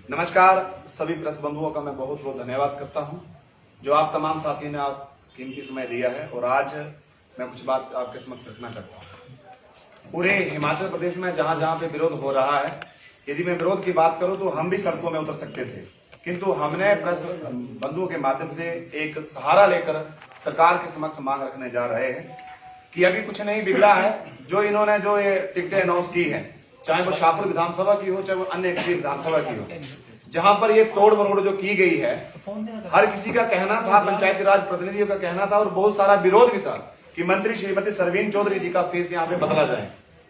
नमस्कार सभी प्रेस बंधुओं का मैं बहुत बहुत धन्यवाद करता हूं जो आप तमाम साथियों ने आप कीमती समय दिया है। और आज मैं कुछ बात आपके समक्ष रखना चाहता हूं। पूरे हिमाचल प्रदेश में जहां जहां पे विरोध हो रहा है, यदि मैं विरोध की बात करूं तो हम भी सड़कों में उतर सकते थे, किंतु हमने प्रेस बंधुओं के माध्यम से एक सहारा लेकर सरकार के समक्ष मांग रखने जा रहे हैं कि अभी कुछ नहीं बिगड़ा है। जो इन्होंने जो ये टिकटें अनाउंस की है, चाहे वो शाहपुर विधानसभा की हो चाहे वो अन्य किसी विधानसभा की हो, जहां पर ये तोड़ मरोड़ जो की गई है, हर किसी का कहना था, पंचायती राज प्रतिनिधियों का कहना था और बहुत सारा विरोध भी था कि मंत्री श्रीमती सरवीन चौधरी जी का फेस यहाँ पे बदला जाए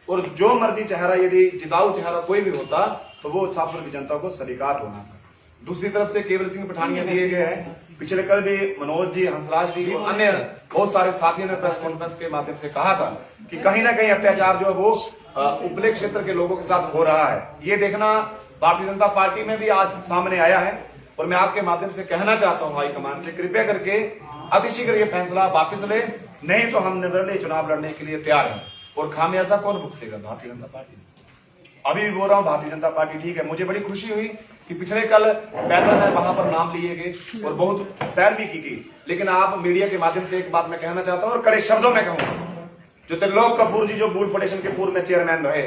और जो मर्जी चेहरा, यदि जिताऊ चेहरा कोई भी होता तो वो शाहपुर की जनता को स्वीकार होना था। दूसरी तरफ से केवल सिंह पठानिया दिए गए हैं। पिछले कल भी मनोज जी, हंसराज जी और अन्य बहुत सारे साथियों ने प्रेस कॉन्फ्रेंस के माध्यम से कहा था कि कहीं ना कहीं अत्याचार जो है वो उपले क्षेत्र के लोगों के साथ हो रहा है। ये देखना भारतीय जनता पार्टी में भी आज सामने आया है और मैं आपके माध्यम से कहना चाहता हूं हाईकमान से, कृपया करके अतिशीघ्र ये फैसला वापस ले, नहीं तो हम निर्दलीय चुनाव लड़ने के लिए तैयार हैं। और खामियाजा कौन भुगतेगा? भारतीय जनता पार्टी। अभी भी बोल रहा हूं, भारतीय जनता पार्टी ठीक है। मुझे बड़ी खुशी हुई कि पिछले कल पैदल में वहां पर नाम लिए गए और बहुत पैरवी की गई, लेकिन आप मीडिया के माध्यम से एक बात मैं कहना चाहता हूं और कड़े शब्दों में कहूंगा। जो त्रिलोक कपूर जी जो बूल फेडरेशन के पूर्व में चेयरमैन रहे,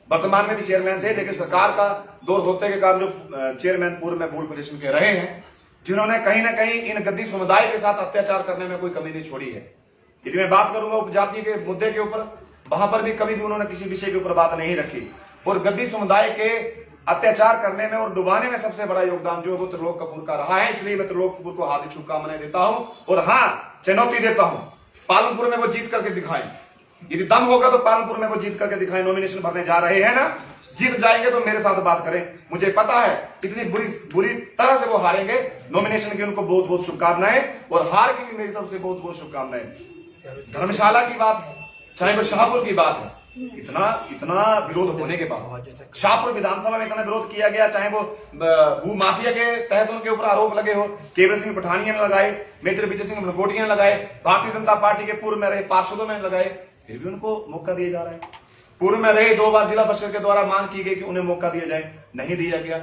वर्तमान में भी चेयरमैन थे, लेकिन सरकार का दौर होते के कारण जो चेयरमैन पूर्व में बूल फेडरेशन के रहे हैं, जिन्होंने कहीं ना कहीं इन गद्दी समुदाय के साथ अत्याचार करने में कोई कमी नहीं छोड़ी है। यदि मैं बात करूंगा उपजाति के मुद्दे के ऊपर, वहां पर भी कभी भी उन्होंने किसी विषय के ऊपर बात नहीं रखी और गद्दी समुदाय के अत्याचार करने में और डुबाने में सबसे बड़ा योगदान जो है वो त्रिलोक कपूर का रहा है। इसलिए मैं त्रिलोक कपूर को हार्दिक शुभकामनाएं देता हूं और हाँ, चुनौती देता हूं, पालनपुर में वो जीत करके दिखाएं। यदि दम होगा तो पालनपुर में वो जीत करके दिखाएं। नॉमिनेशन भरने जा रहे हैं ना, जीत जाएंगे तो मेरे साथ बात करें। मुझे पता है इतनी बुरी तरह से वो हारेंगे। नॉमिनेशन की उनको बहुत बहुत शुभकामनाएं और हार की भी मेरी तरफ से बहुत बहुत शुभकामनाएं। धर्मशाला की बात है, चाहे वो शाहपुर की बात है, इतना विरोध होने के बाद शाहपुर विधानसभा में इतना विरोध किया गया, चाहे वो भू माफिया के तहत उनके ऊपर आरोप लगे हो, केवल सिंह पठानिया ने लगाए, मेजर विजय सिंह मनकोटिया ने लगाए, भारतीय जनता पार्टी के पूर्व में रहे पार्षदों ने लगाए, फिर भी उनको मौका दिया जा रहा है। पूर्व में रहे 2 बार जिला परिषद के द्वारा मांग की गई कि उन्हें मौका दिया जाए, नहीं दिया गया।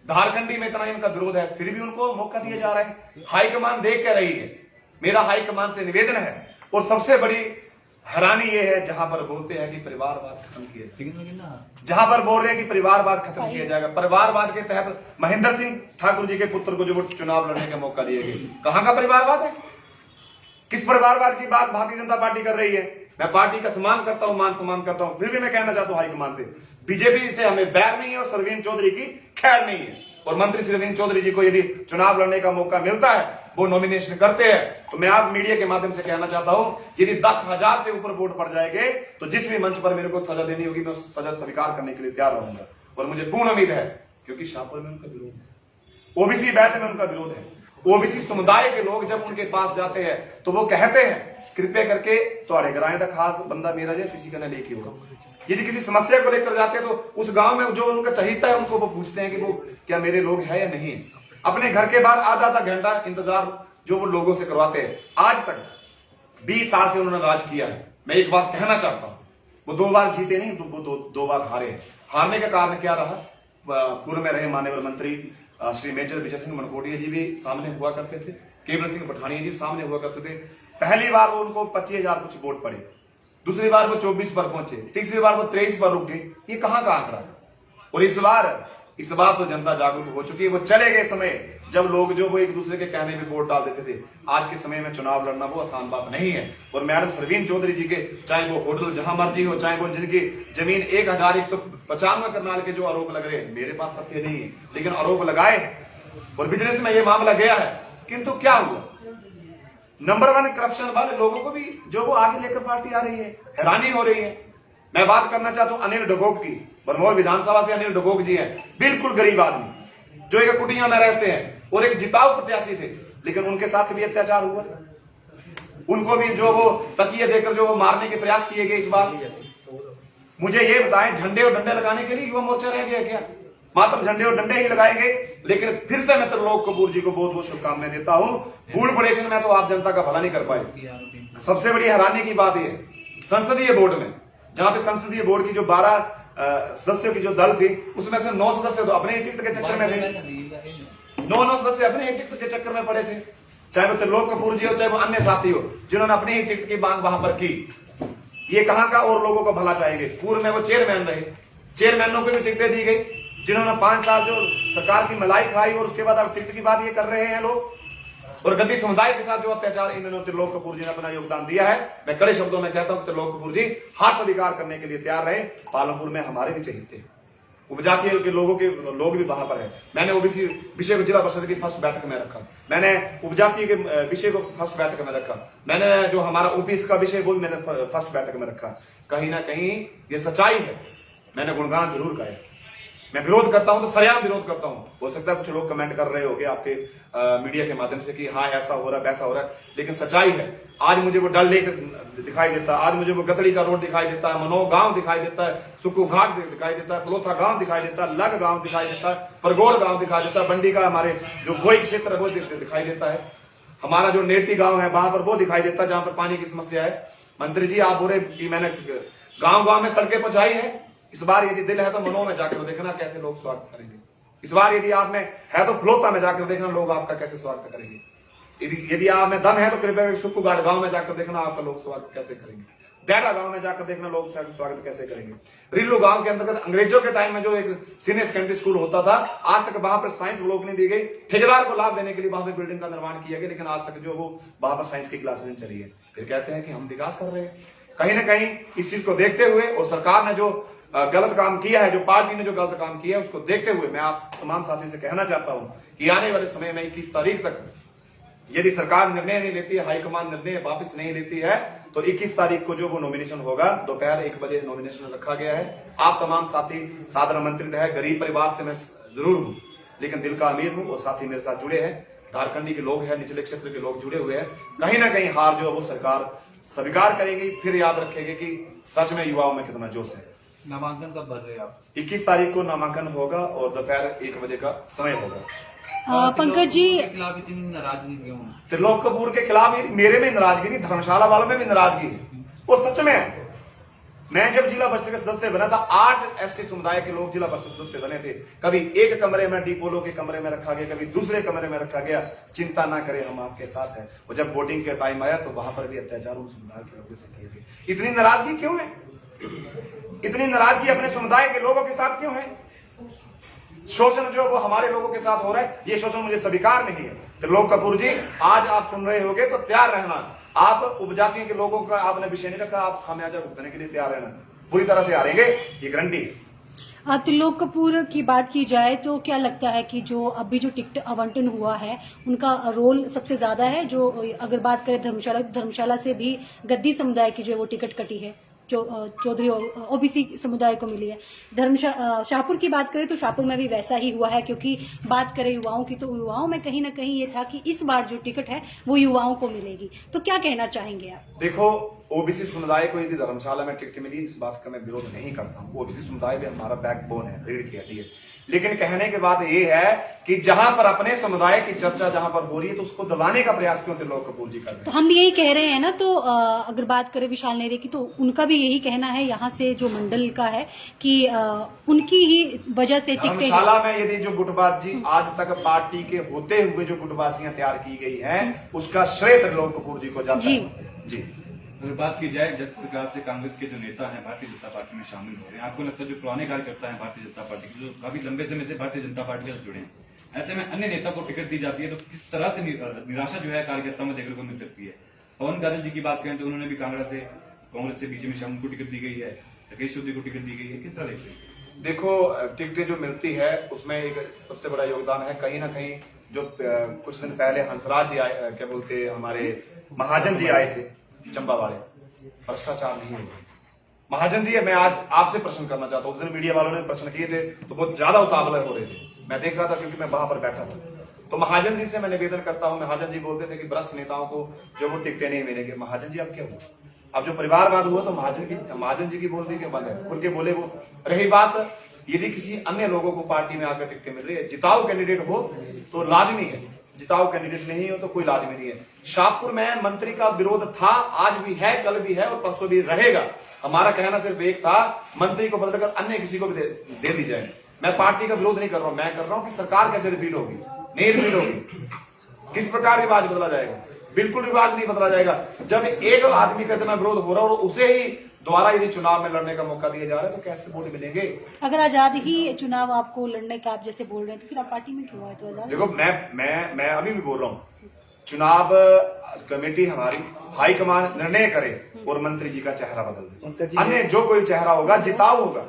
झारखंडी में इतना इनका विरोध है, फिर भी उनको मौका दिया जा रहा है। हाईकमान देख क्या रही है? मेरा हाईकमान से निवेदन है और सबसे बड़ी हैरानी ये है, जहां पर बोलते हैं कि परिवारवाद खत्म किया, जहां पर बोल रहे हैं कि परिवारवाद खत्म किया जाएगा, परिवारवाद के तहत महेंद्र सिंह ठाकुर जी के पुत्र को जो वो चुनाव लड़ने का मौका दिए गए, कहां का परिवारवाद है? किस परिवारवाद की बात भारतीय जनता पार्टी कर रही है? मैं पार्टी का सम्मान करता हूं, मान सम्मान करता हूं, फिर भी मैं कहना चाहता हूं हाईकमान से, बीजेपी से हमें बैर नहीं है और सरवीन चौधरी की खैर नहीं है। और मंत्री सरवीन चौधरी जी को यदि चुनाव लड़ने का मौका मिलता है, वो नॉमिनेशन करते हैं, तो मैं आप मीडिया के माध्यम से कहना चाहता हूं, यदि 10,000 से ऊपर वोट पड़ जाएंगे तो जिस भी मंच पर मेरे को सजा देनी होगी मैं उस सजा स्वीकार करने के लिए तैयार रहूंगा। और मुझे पूर्ण उम्मीद है, क्योंकि शाहपुर में उनका विरोध है, ओबीसी बैठ में उनका विरोध है। ओबीसी समुदाय के लोग जब उनके पास जाते हैं तो वो कहते हैं कृपया करके थोड़े ग्रां का खास बंदा मेरा जो किसी का न लेके हो। यदि किसी समस्या को लेकर जाते हैं तो उस गांव में जो उनका चहीता है उनको वो पूछते हैं कि वो क्या मेरे लोग हैं या नहीं। अपने घर के बाहर आधा घंटा इंतजार जो वो लोगों से करवाते हैं। आज तक 20 साल से उन्होंने राज किया है। मैं एक बात कहना चाहता हूं, वो 2 बार जीते नहीं, वो दो बार हारे हैं। हारने का कारण क्या रहा? पूर्व में रहे माननीय मंत्री श्री मेजर विजय सिंह मनकोटिया जी भी सामने हुआ करते थे, केवल सिंह पठानिया जी सामने हुआ करते थे। पहली बार वो उनको 25,000 कुछ वोट पड़े, दूसरी बार वो 24 पर पहुंचे, तीसरी बार वो 23 पर रुक गए। ये कहां का आंकड़ा है? और इस बार तो जनता जागरूक हो चुकी है। वो चले गए समय जब लोग जो वो एक दूसरे के कहने पे वोट डाल देते थे। आज के समय में चुनाव लड़ना वो आसान बात नहीं है। और मैडम सरवीन चौधरी जी के चाहे वो होटल जहां मर्जी हो, चाहे वो जिनकी जमीन 1195 करनाल के जो आरोप लग रहे हैं, मेरे पास तथ्य नहीं है, लेकिन आरोप लगाए हैं और बिजनेस में ये मामला गया है। किंतु क्या हुआ? नंबर 1 करप्शन वाले लोगों को भी जो वो आगे लेकर पार्टी आ रही है, हैरानी हो रही है। मैं बात करना चाहता हूं अनिल डगोक की। बरमौर विधानसभा से अनिल डगोक जी हैं, बिल्कुल गरीब आदमी जो एक कुटिया में रहते हैं और एक जिताऊ प्रत्याशी थे, लेकिन उनके साथ भी अत्याचार हुआ। उनको भी जो वो तकिए देकर जो वो मारने के प्रयास किए गए। इस बार मुझे ये बताएं, झंडे और डंडे लगाने के लिए युवा मोर्चा रह गया क्या? मात्र झंडे और डंडे ही लगाएंगे। लेकिन फिर से मैं त्रिलोक कपूर जी को बहुत बहुत शुभकामनाएं देता हूं। बूल फेडरेशन में तो आप जनता का भला नहीं कर पाए। सबसे बड़ी हैरानी की बात यह संसदीय बोर्ड में, जहां पे संसदीय बोर्ड की जो 12 सदस्यों की जो दल थी उसमें से 9 सदस्य तो अपने ही टिकट के चक्कर में थे। 9 सदस्य अपने ही टिकट के चक्कर में पड़े थे, चाहे वो त्रिलोक कपूर जी हो चाहे वो अन्य साथी हो, जिन्होंने अपनी ही टिकट की मांग वहां पर की। ये कहां का और लोगों का भला चाहेंगे। पूर्व में वो चेयरमैन रहे, चेयरमैनों को भी टिकटें दी गई, जिन्होंने 5 साल जो सरकार की मलाई खाई और उसके बाद अब टिकट की बात ये कर रहे हैं लोग। और गद्दी समुदाय के साथ जो अत्याचार इन्होंने त्रिलोक कपूर जी ने अपना योगदान दिया है, मैं कड़े शब्दों में कहता हूं त्रिलोक कपूर जी हाथ स्वीकार करने के लिए तैयार रहे। पालमपुर में हमारे भी चाहिए थे, उपजाति के लोग भी वहां पर है। मैंने ओबीसी विषय को जिला परिषद की फर्स्ट बैठक में रखा, मैंने उपजाति के विषय को फर्स्ट बैठक में रखा, मैंने जो हमारा ओपीसी का विषय वो भी मैंने फर्स्ट बैठक में रखा। कहीं ना कहीं ये सच्चाई है, मैंने गुणगान जरूर गाया। मैं विरोध करता हूं तो सरेआम विरोध करता हूं। हो सकता है कुछ लोग कमेंट कर रहे होंगे आपके मीडिया के माध्यम से कि हाँ ऐसा हो रहा है वैसा हो रहा है, लेकिन सच्चाई है। आज मुझे वो डल लेक दिखाई देता है, आज मुझे वो गतड़ी का रोड दिखाई देता है, मनोह गांव दिखाई देता है, सुक्कू घाट दिखाई देता है, पलोथा गांव दिखाई देता है, लग गांव दिखाई देता है, परगोड़ गांव दिखाई देता है, बंडी का हमारे जो गोई क्षेत्र है वो दिखाई देता है, हमारा जो नेटी गांव है वहां पर वो दिखाई देता है जहां पर पानी की समस्या है। मंत्री जी आप बोले कि मैंने गांव गांव में सड़कें पहुंचाई है, इस बार यदि दिल है तो मनोह में जाकर देखना कैसे लोग स्वागत करेंगे। इस बार यदि आप में है तो फलोता में जाकर देखना लोग आपका कैसे स्वागत करेंगे। यदि आप में दम है तो कृपया सुक्कूघाट गांव में जाकर देखना आपका लोग स्वागत कैसे करेंगे। डेरा गांव में जाकर देखना लोग स्वागत कैसे करेंगे। रिल्लू गांव के अंतर्गत अंग्रेजों के टाइम में जो एक सीनियर सेकेंडरी स्कूल होता था, आज तक वहां पर साइंस ब्लॉक नहीं दी गई। ठेकेदार को लाभ देने के लिए वहां पर बिल्डिंग का निर्माण किया गया, लेकिन आज तक जो वो वहां पर साइंस की क्लासेस नहीं चली है। फिर कहते हैं कि हम विकास कर रहे हैं। कहीं ना कहीं इस चीज को देखते हुए और सरकार ने जो गलत काम किया है, जो पार्टी ने जो गलत काम किया है, उसको देखते हुए मैं आप तमाम साथियों से कहना चाहता हूं कि आने वाले समय में 21 तारीख तक यदि सरकार निर्णय नहीं लेती है, हाईकमान निर्णय वापस नहीं लेती है, तो 21 तारीख को जो वो नॉमिनेशन होगा, दोपहर 1 बजे नॉमिनेशन रखा गया है। आप तमाम साथी सादर आमंत्रित है। गरीब परिवार से मैं जरूर हूं, लेकिन दिल का अमीर हूं और साथी मेरे साथ जुड़े हैं, झारखंडी के लोग हैं, निचले क्षेत्र के लोग जुड़े हुए हैं। कहीं ना कहीं हार जो है वो सरकार स्वीकार करेगी, फिर याद रखेगी कि सच में युवाओं में कितना जोश है। नामांकन कब भर रहे हैं आप? 21 तारीख को नामांकन होगा और दोपहर 1 बजे का समय होगा। पंकज जी के खिलाफ इतनी नाराजगी क्यों? त्रिलोक कपूर के खिलाफ मेरे में नाराजगी नहीं, धर्मशाला वालों में भी नाराजगी है। और सच में मैं जब जिला परिषद का सदस्य बना था, 8 एसटी समुदाय के लोग जिला परिषद सदस्य बने थे। कभी एक कमरे में डीपोलो के कमरे में रखा गया, कभी दूसरे कमरे में रखा गया। चिंता ना करें, हम आपके साथ हैं। और जब वोटिंग के टाइम आया तो वहां पर भी अत्याचार उन समुदाय के लोगों से किए गए। इतनी नाराजगी क्यों है? इतनी नाराजगी अपने समुदाय के लोगों के साथ क्यों है? शोषण जो वो हमारे लोगों के साथ हो रहा है, ये शोषण मुझे स्वीकार नहीं है। त्रिलोक कपूर जी आज आप सुन रहे होगे तो तैयार रहना। आप उपजातियों के लोगों का आपने विषय नहीं रखा, आप खामियाजा भुगतने के लिए तैयार रहना। पूरी तरह से हारेंगे, ये गारंटी है। त्रिलोक कपूर की बात की जाए तो क्या लगता है कि जो अभी जो टिकट आवंटन हुआ है उनका रोल सबसे ज्यादा है? जो अगर बात करें धर्मशाला से भी गद्दी समुदाय की जो वो टिकट कटी है, जो चौधरी ओबीसी समुदाय को मिली है। शाहपुर की बात करें तो शाहपुर में भी वैसा ही हुआ है, क्योंकि बात करें युवाओं की तो युवाओं में कहीं ना कहीं ये था कि इस बार जो टिकट है वो युवाओं को मिलेगी। तो क्या कहना चाहेंगे आप? देखो, ओबीसी समुदाय को यदि धर्मशाला में टिकट मिली, इस बात का मैं विरोध नहीं करता हूँ। ओबीसी समुदाय भी हमारा बैकबोन है, रीढ़ की हड्डी है। लेकिन कहने के बाद ये है कि जहां पर अपने समुदाय की चर्चा जहां पर हो रही है तो उसको दबाने का प्रयास क्यों त्रिलोक कपूर जी कर रहे हैं? तो हम भी यही कह रहे हैं ना। तो अगर बात करें विशाल नेहरे की तो उनका भी यही कहना है, यहाँ से जो मंडल का है, कि उनकी ही वजह से टिकटें। धर्मशाला में यदि जो गुटबाजी आज तक पार्टी के होते हुए जो गुटबाजियां तैयार की गई हैं, उसका श्रेय त्रिलोक कपूर जी को जाता है। जी, अगर बात की जाए जिस प्रकार से कांग्रेस के जो नेता हैं भारतीय जनता पार्टी में शामिल हो रहे हैं, आपको लगता है जो पुराने कार्यकर्ता हैं भारतीय जनता पार्टी के, जो काफी लंबे समय से भारतीय जनता पार्टी के साथ जुड़े हैं, ऐसे में अन्य नेता को टिकट दी जाती है तो किस तरह से निराशा जो है कार्यकर्ताओं में देखने को मिल सकती है? पवन काजल जी की बात करें तो उन्होंने भी कांग्रेस से बीच में शामिल को टिकट दी गई है, राकेश चौधरी को टिकट दी गई है, किस तरह देखते हैं? देखो, टिकटें जो मिलती है उसमें एक सबसे बड़ा योगदान है कहीं ना कहीं जो कुछ दिन पहले हंसराज जी आए, क्या बोलते हमारे महाजन जी आए थे चंबा वाले, भ्रष्टाचार नहीं है। महाजन जी, मैं आज आपसे प्रश्न करना चाहता हूं। उस दिन मीडिया वालों ने प्रश्न किए थे तो बहुत ज्यादा उतावले हो रहे थे, मैं देख रहा था क्योंकि मैं वहां पर बैठा था। तो महाजन जी से मैं निवेदन करता हूं, महाजन जी बोलते थे कि भ्रष्ट नेताओं को जो वो टिकटें नहीं मिलेंगे। महाजन जी अब क्या हुआ? अब जो परिवारवाद हुआ तो महाजन जी की बोलती क्यों बंद है? खुल के बोले वो। रही बात यदि किसी अन्य लोगों को पार्टी में आकर टिकटें मिल रही है, जिताऊ कैंडिडेट हो तो लाजमी है, जिताऊ कैंडिडेट नहीं हो तो कोई लाजमी नहीं है। शाहपुर में मंत्री का विरोध था, आज भी है, कल भी है और परसों भी रहेगा। हमारा कहना सिर्फ एक था, मंत्री को बदलकर अन्य किसी को भी दे दी जाए। मैं पार्टी का विरोध नहीं कर रहा हूं, मैं कर रहा हूं कि सरकार कैसे रिपीट होगी, नहीं रिपीट होगी, किस प्रकार रिवाज बदला जाएगा। बिल्कुल रिवाज नहीं बदला जाएगा। जब एक आदमी का इतना विरोध हो रहा है और उसे ही दोबारा यदि चुनाव में लड़ने का मौका दिया जा रहा है तो कैसे वोट मिलेंगे। अगर आजाद ही चुनाव आपको लड़ने का आप जैसे बोल रहे हैं तो फिर आप पार्टी में क्यों आए? तो आजाद देखो, मैं अभी भी बोल रहा हूं, चुनाव कमेटी हमारी हाईकमान निर्णय करे और मंत्री जी का चेहरा बदल दे, अन्य जो कोई चेहरा होगा जिताऊ होगा,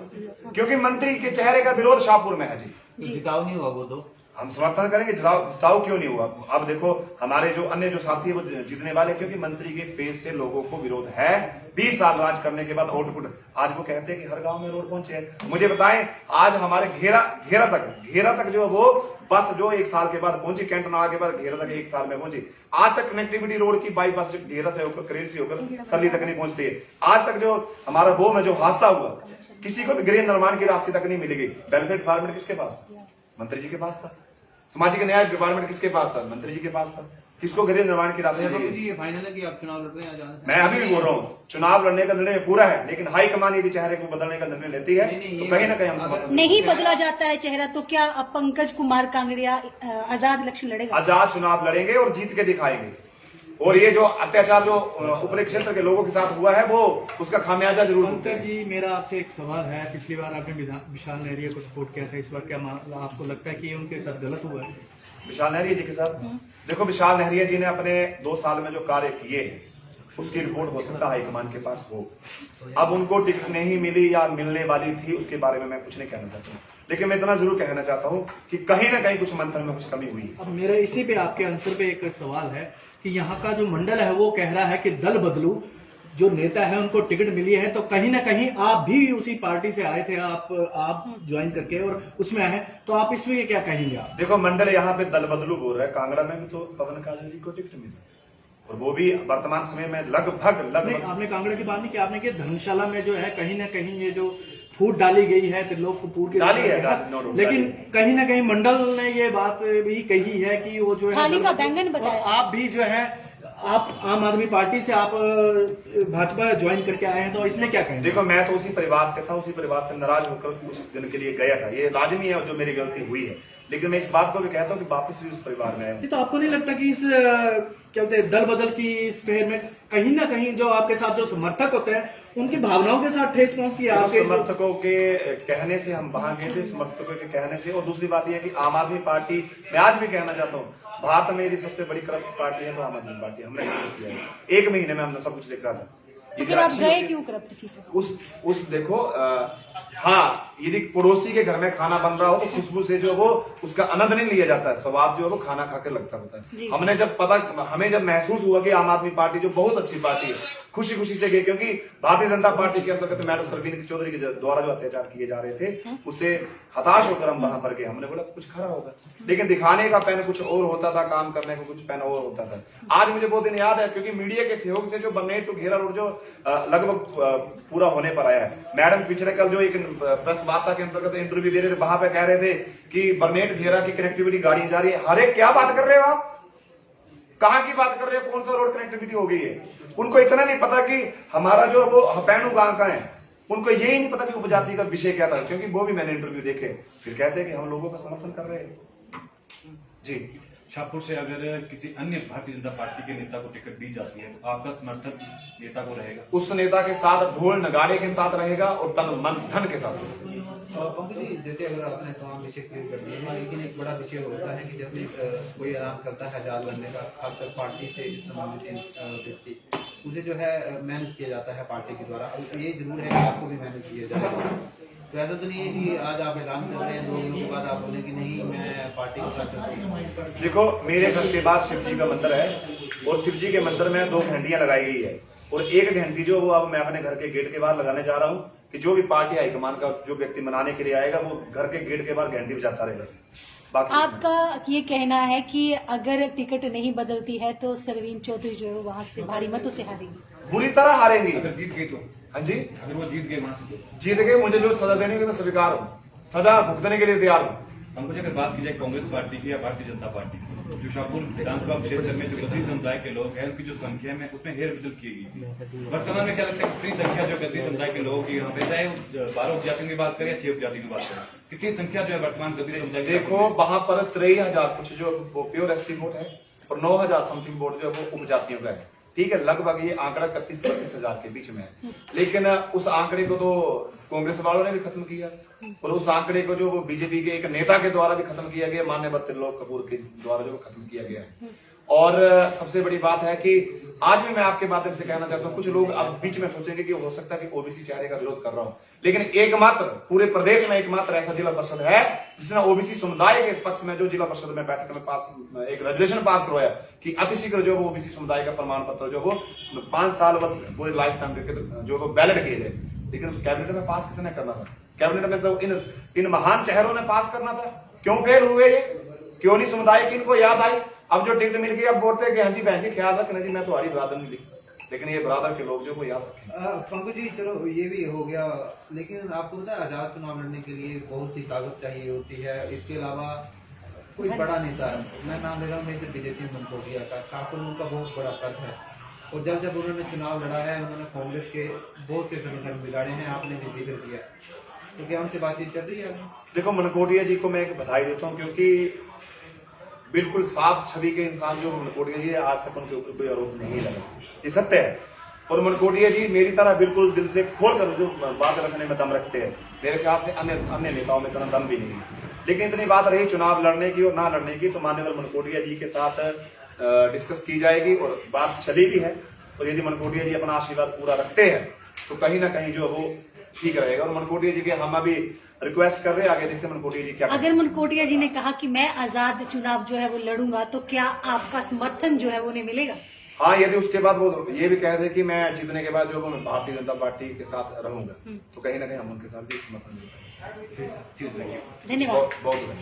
क्योंकि मंत्री के चेहरे का विरोध शाहपुर में है जी। जिताऊ नहीं हुआ वो तो हम समर्थन करेंगे, जिताऊ क्यों नहीं हुआ। अब देखो हमारे जो अन्य जो साथी है वो जीतने वाले, क्योंकि मंत्री के फेस से लोगों को विरोध है। 20 साल राज करने के बाद आउटपुट आज वो कहते हैं कि हर गांव में रोड पहुंचे हैं। मुझे बताएं, आज हमारे घेरा तक जो वो बस जो 1 साल के बाद पहुंची, कैंटनाला के बाद घेरा तक 1 साल में पहुंची। आज तक कनेक्टिविटी रोड की बाईपास घेरा से होकर करेल से होकर सली तक नहीं पहुंचती है। आज तक जो हमारा वो में जो हादसा हुआ, किसी को भी गृह निर्माण की राशि तक नहीं मिलेगी। वेलफेयर डिपार्टमेंट किसके पास था? मंत्री जी के पास था। सामाजिक न्याय डिपार्टमेंट किसके पास था? मंत्री जी के पास था। किसको गृह निर्माण की राशि जी ये फाइनल है कि आप चुनाव लड़ रहे हैं आजाद? मैं अभी भी बोल रहा हूँ, चुनाव लड़ने का निर्णय पूरा है, लेकिन हाईकमान यदि चेहरे को बदलने का निर्णय लेती है तो कहीं ना कहीं हम समर्थन नहीं बदला जाता है चेहरा, तो क्या अब पंकज कुमार कांगड़िया आजाद इलेक्शन लड़ेगा? आजाद चुनाव लड़ेंगे और जीत के दिखाएंगे। और ये जो अत्याचार जो उपरी क्षेत्र के लोगों के साथ हुआ है वो उसका खामियाजा जरूर पंकज भुगतेंगे। जी, मेरा आपसे एक सवाल है। पिछली बार आपने विशाल नेहरिया को सपोर्ट किया था, इस बार क्या आपको लगता है कि ये उनके साथ गलत हुआ है? विशाल नेहरिया जी के साथ देखो, विशाल नेहरिया जी ने अपने 2 साल में जो कार्य किए हैं उसकी रिपोर्ट हो सकता है हाईकमान के पास हो। अब उनको टिकट नहीं मिली या मिलने वाली थी, उसके बारे में मैं कुछ नहीं कहना चाहता हूँ, लेकिन मैं इतना जरूर कहना चाहता हूँ कि कहीं ना कहीं कुछ मंथन में कुछ कमी हुई है। अब मेरा इसी पे आपके आंसर पे एक सवाल है कि यहाँ का जो मंडल है वो कह रहा है कि दल बदलू, जो नेता है उनको टिकट मिली है, तो कहीं ना कहीं आप भी उसी पार्टी से आए थे, आप ज्वाइन करके और उसमें आए, तो आप इसमें क्या कहेंगे? आप देखो, मंडल यहाँ पे दल बदलू बोल रहा है। कांगड़ा में भी तो पवन काजल जी को टिकट मिली और वो भी वर्तमान समय में लगभग आपने कांगड़ा की बात नहीं की, आपने किया धर्मशाला में जो है कहीं ना कहीं ये जो फूट डाली गई है त्रिलोक कपूर के, डाली है, लेकिन कहीं ना कहीं मंडल ने ये बात भी कही है कि वो जो है थाली का बैंगन बताया। आप भी जो है आप आम आदमी पार्टी से आप भाजपा ज्वाइन करके आए हैं, तो इसमें क्या कहेंगे? देखो, मैं तो उसी परिवार से था, उसी परिवार से नाराज होकर कुछ दिन के लिए गया था। ये लाजमी है जो मेरी गलती हुई है, लेकिन मैं इस बात को भी कहता हूँ कि वापस भी उस परिवार में आया। तो आपको नहीं लगता कि इस क्या बोलते हैं दल बदल की इस फेर में कहीं ना कहीं जो आपके साथ जो समर्थक होते हैं उनकी भावनाओं के साथ ठेस पहुंचती है? आपके समर्थकों के कहने से हम वहां गए थे, समर्थकों के कहने से। और दूसरी बात यह है कि आम आदमी पार्टी, मैं आज भी कहना चाहता हूँ, भारत में यदि सबसे बड़ी करप्ट पार्टी है तो आम आदमी पार्टी। हमने किया है 1 महीने में, हमने सब कुछ देखा था। तो फिर आप गए क्यों करप्ट की? उस देखो, हाँ, यदि पड़ोसी के घर में खाना बन रहा हो तो खुशबू से जो वो उसका आनंद नहीं लिया जाता है, स्वाद जो है वो खाना खाकर लगता होता है। हमें जब महसूस हुआ कि आम आदमी पार्टी जो बहुत अच्छी पार्टी है, खुशी खुशी से गए, क्योंकि भारतीय जनता पार्टी के अंतर्गत मैडम सरवीन चौधरी के द्वारा जो अत्याचार किए जा रहे थे उससे हताश होकर हम वहां पर गए। हमने बोला कुछ खरा होगा, लेकिन दिखाने का पेन कुछ और होता था, काम करने का कुछ पेन और होता था। आज मुझे वो दिन याद है, क्योंकि मीडिया के सहयोग से जो बरनेट टू घेरा रोड जो लगभग पूरा होने पर आया है। मैडम पिछले कल जो एक प्रेस वार्ता के अंतर्गत इंटरव्यू दे रहे थे, वहां पे कह रहे थे कि बरनेट घेरा की कनेक्टिविटी गाड़ी जा रही है। अरे क्या बात कर रहे हो आप? कहां की बात कर रहे हो? कौन सा रोड कनेक्टिविटी हो गई है? उनको इतना नहीं पता कि हमारा जो वो हपैणु गांव का है, उनको यही नहीं पता कि उपजाति का विषय क्या था, क्योंकि वो भी मैंने इंटरव्यू देखे। फिर कहते हैं कि हम लोगों का समर्थन कर रहे हैं। जी, शाहपुर से अगर किसी अन्य भारतीय जनता पार्टी के नेता को टिकट दी जाती है तो आपका समर्थन नेता को रहेगा? उस नेता के साथ ढोल नगाड़े के साथ रहेगा और तन मन धन के साथ। पंकज जी, जैसे अगर आपने तमाम विषय क्लियर कर दिए हैं, लेकिन एक बड़ा विषय होता है कि जब कोई ऐलान करता है आजाद लड़ने का, खासकर पार्टी से संबंधित व्यक्ति, उसे जो है मैनेज किया जाता है पार्टी के द्वारा। ये जरूर है कि आपको भी मैनेज किया जाएगा, तो ऐसा तो नहीं है कि आज आप ऐलान कर रहे हैं 2 दिनों के बाद आप बोले कि नहीं मैं पार्टी के साथ चलती हूं? देखो, मेरे घर के बाद शिव जी का मंदिर है और शिव जी के मंदिर में 2 घंटियां लगाई गई है और 1 घंटी जो वो अब मैं अपने घर के गेट के बाहर लगाने जा रहा हूँ कि जो भी पार्टी हाईकमान का जो व्यक्ति मनाने के लिए आएगा वो घर के गेट के बाहर घंटी बजाता रहेगा। बाकी आपका ये कहना है कि अगर टिकट नहीं बदलती है तो सरवीन चौधरी जो है वहां से भारी मतों से हारेंगी, बुरी तरह हारेंगी। अगर जीत गई तो? हाँ जी, अगर वो जीत गए वहां से तो? जीत गए, मुझे जो सजा देने के मैं स्वीकार हूँ, सजा भुगतने के लिए तैयार हूँ। हमको अगर बात की जाए कांग्रेस पार्टी की या भारतीय जनता पार्टी की, जो शाहपुर विधानसभा क्षेत्र में जो गद्दी समुदाय के लोग हैं उनकी जो संख्या में उसमें हेरबदल की गई। वर्तमान में क्या लगता है कितनी संख्या जो गद्दी समुदाय के लोगों की यहाँ पे, चाहे 12 उपजातियों की बात करें या 6 उपजातियों की बात करें, कितनी संख्या जो है वर्तमान गद्दी समुदाय की? देखो वहां पर 23,000 कुछ जो वो प्योर एसटी वोट है और 9,000 समथिंग वोट जो है वो उपजातियों का है। ठीक है, लगभग ये आंकड़ा 31-32,000 के बीच में है। लेकिन उस आंकड़े को तो कांग्रेस वालों ने भी खत्म किया और उस आंकड़े को जो वो बीजेपी के एक नेता के द्वारा भी खत्म किया गया, माननीय त्रिलोक कपूर के द्वारा जो खत्म किया गया है। और सबसे बड़ी बात है कि आज भी मैं आपके माध्यम से कहना चाहता हूं, कुछ लोग अब बीच में सोचेंगे कि हो सकता है कि ओबीसी चेहरे का विरोध कर रहा हूं, लेकिन एकमात्र पूरे प्रदेश में एकमात्र ऐसा जिला परिषद है जिसने ओबीसी समुदाय के पक्ष में जो जिला परिषद में बैठक में पास एक रेजोल्यूशन पास करवाया कि अतिशीघ्र जो वो ओबीसी समुदाय का प्रमाण पत्र जो वो 5 साल पूरे लाइफ टाइम जो वो बैलेट किए जाए। लेकिन कैबिनेट में पास किसने करना था? कैबिनेट में तो इन महान चेहरों ने पास करना था। क्यों फेल हुए ये? क्यों नहीं समुदाय की इनको याद आई? अब जो टिकट मिल गई अब बोलते हैं कि हाँ जी बहन जी ख्याल रखना जी, मैं तुम्हारी बरादर नहीं लिखी, लेकिन ये बरादर के लोग जो को याद रखें। पंकज जी चलो ये भी हो गया, लेकिन आपको पता है आजाद चुनाव लड़ने के लिए बहुत सी ताकत चाहिए होती है। इसके अलावा कोई बड़ा नेता है, मैं नाम ले रहा हूँ मेजर विजय सिंह मनकोटिया का, शाहपुर में उनका बहुत बड़ा कद है और जब उन्होंने चुनाव लड़ा है उन्होंने कांग्रेस के बहुत से संगठन बिगाड़े हैं, आपने भी जिक्र किया, तो क्या उनसे बातचीत चल रही है? देखो मनकोटिया जी को मैं एक बधाई देता हूँ, क्योंकि बिल्कुल साफ छवि के इंसान जो मनकोटिया जी आज तक उनके ऊपर कोई आरोप नहीं लगा, ये सत्य है। और मनकोटिया जी मेरी तरह बिल्कुल दिल से खोल कर जो बात रखने में दम रखते हैं, मेरे ख्याल से अन्य नेताओं में इतना दम भी नहीं है। लेकिन इतनी बात रही चुनाव लड़ने की और ना लड़ने की, तो माननीय मनकोटिया जी के साथ डिस्कस की जाएगी और बात चली भी है। और यदि मनकोटिया जी अपना आशीर्वाद पूरा रखते हैं तो कहीं ना कहीं जो वो ठीक रहेगा। और मनकोटिया जी के हम अभी रिक्वेस्ट कर रहे हैं, आगे देखते हैं मनकोटिया जी क्या करते हैं। अगर मनकोटिया जी ने कहा कि मैं आजाद चुनाव जो है वो लड़ूंगा, तो क्या आपका समर्थन जो है वो नहीं मिलेगा? हाँ, यदि उसके बाद वो ये भी कह दे कि मैं जीतने के बाद जो मैं भारतीय जनता पार्टी के साथ रहूंगा, तो कहीं ना कहीं हम उनके साथ भी समर्थन देंगे। धन्यवाद। बहुत धन्यवाद।